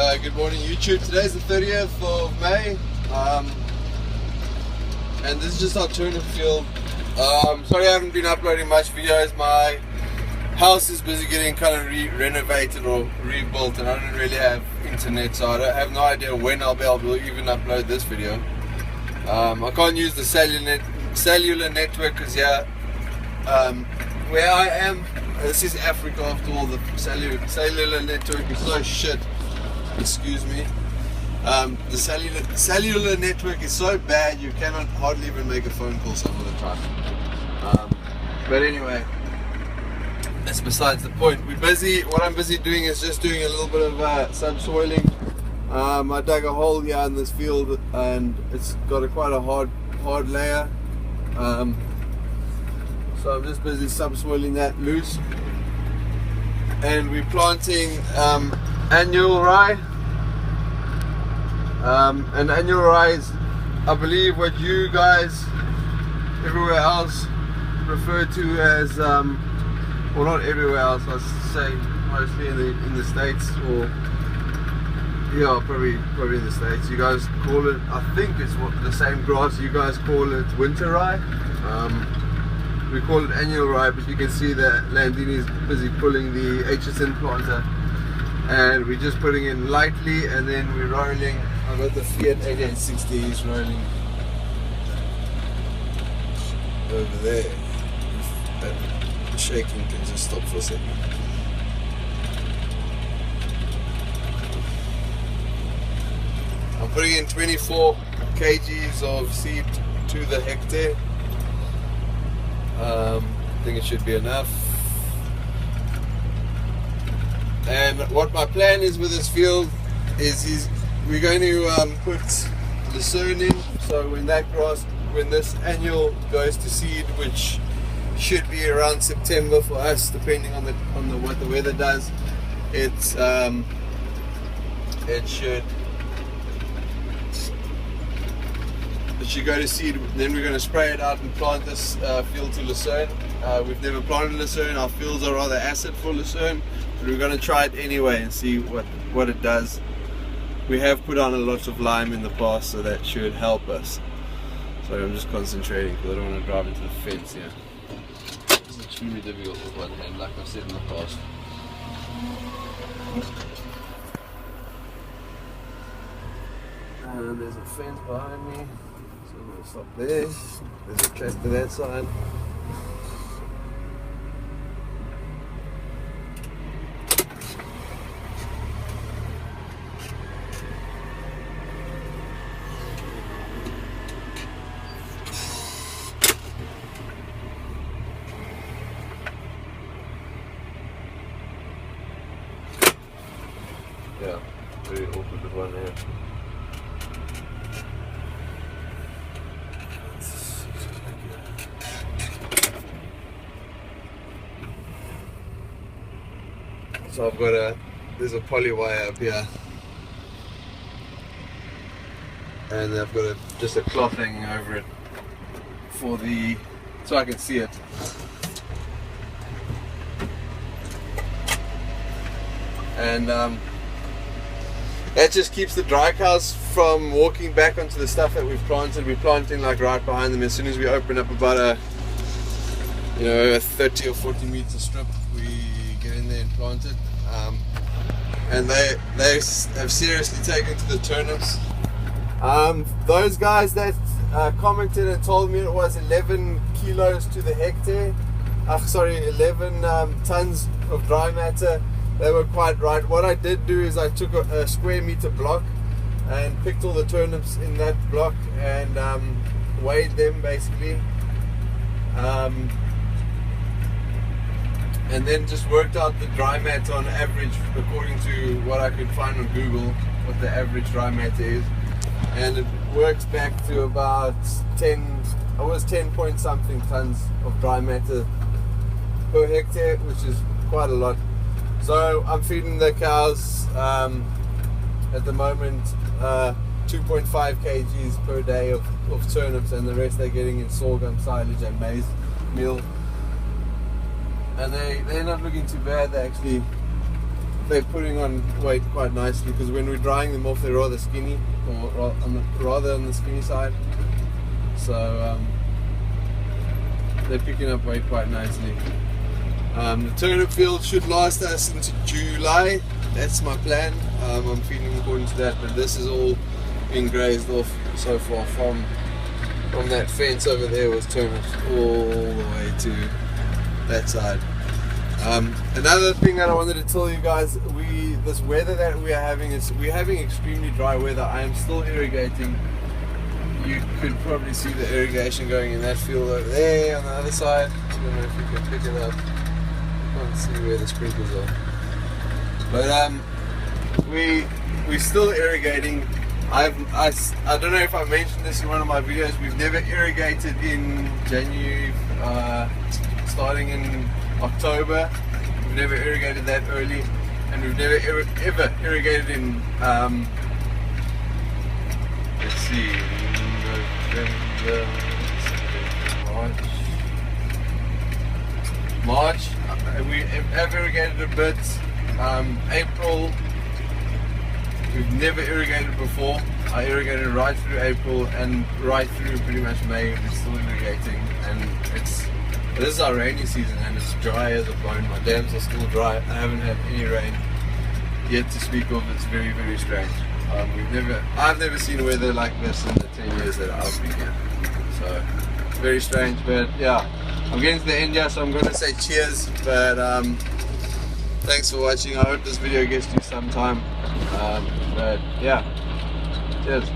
Good morning YouTube. Today's the 30th of May and this is just our turnip field. Sorry I haven't been uploading much videos. My house is busy getting kind of renovated or rebuilt and I don't really have internet, so I have no idea when I'll be able to even upload this video. I can't use the cellular network because where I am, this is Africa after all, the cellular network is so shit. Excuse me. The cellular network is so bad you cannot hardly even make a phone call some of the time. But anyway, that's besides the point. We're busy. What I'm busy doing is just doing a little bit of subsoiling. I dug a hole here in this field and it's got quite a hard layer. So I'm just busy subsoiling that loose, and we're planting annual rye. And annual rye is, I believe, what you guys everywhere else refer to as, well, not everywhere else, I say mostly in the States, or yeah, probably in the States. You guys call it, I think it's the same grass. You guys call it winter rye. We call it annual rye, but you can see that Landini is busy pulling the HSN planter, and we're just putting in lightly, and then we're rolling. I've got the Fiat 8860, he's rolling over there. If that shaking can just stop for a second. I'm putting in 24 kgs of seed to the hectare. I think it should be enough. And what my plan is with this field is we're going to put lucerne in. So when this annual goes to seed, which should be around September for us, depending on what the weather does, it should go to seed. Then we're going to spray it out and plant this field to lucerne. We've never planted lucerne. Our fields are rather acid for lucerne, but we're going to try it anyway and see what it does. We have put on a lot of lime in the past, so that should help us. So I'm just concentrating because I don't want to drive into the fence here. It's extremely difficult with one hand, like I've said in the past. And there's a fence behind me, so I'm going to stop there. There's a tractor that side. Yeah, very awkward with one hand. So I've got there's a poly wire up here, and I've got just a cloth hanging over it so I can see it. And that just keeps the dry cows from walking back onto the stuff that we've planted. We're planting like right behind them. As soon as we open up about a 30 or 40 meter strip, we get in there and plant it. And they have seriously taken to the turnips. Those guys that commented and told me it was 11 kilos to the hectare, 11 tons of dry matter, they were quite right. What I did do is I took a square meter block and picked all the turnips in that block and weighed them basically, and then just worked out the dry matter on average according to what I could find on Google, what the average dry matter is, and it works back to about 10 point something tons of dry matter per hectare, which is quite a lot. So I'm feeding the cows at the moment 2.5 kgs per day of turnips, and the rest they're getting in sorghum, silage and maize meal. And they're not looking too bad. They're they're putting on weight quite nicely, because when we're drying them off, they're rather skinny, or rather on the skinny side. So they're picking up weight quite nicely. The turnip field should last us into July. That's my plan. I'm feeling according to that, but this is all being grazed off so far. From that fence over there was turnips all the way to that side. Another thing that I wanted to tell you guys, this weather that we're having extremely dry weather. I am still irrigating. You could probably see the irrigation going in that field over there on the other side. I don't know if you can pick it up. Can't see where the sprinklers are. But we're still irrigating. I don't know if I mentioned this in one of my videos. We've never irrigated in January, starting in October. We've never irrigated that early, and we've never ever irrigated in let's see, November, March. We have irrigated a bit. April, we've never irrigated before. I irrigated right through April and right through pretty much May. We're still irrigating, and this is our rainy season, and it's dry as a bone. My dams are still dry. I haven't had any rain yet to speak of. It's very, very strange. I've never seen weather like this in the 10 years that I've been here. So it's very strange, but yeah, I'm getting to the end here, so I'm going to say cheers. But thanks for watching. I hope this video gets you some time. But yeah, cheers.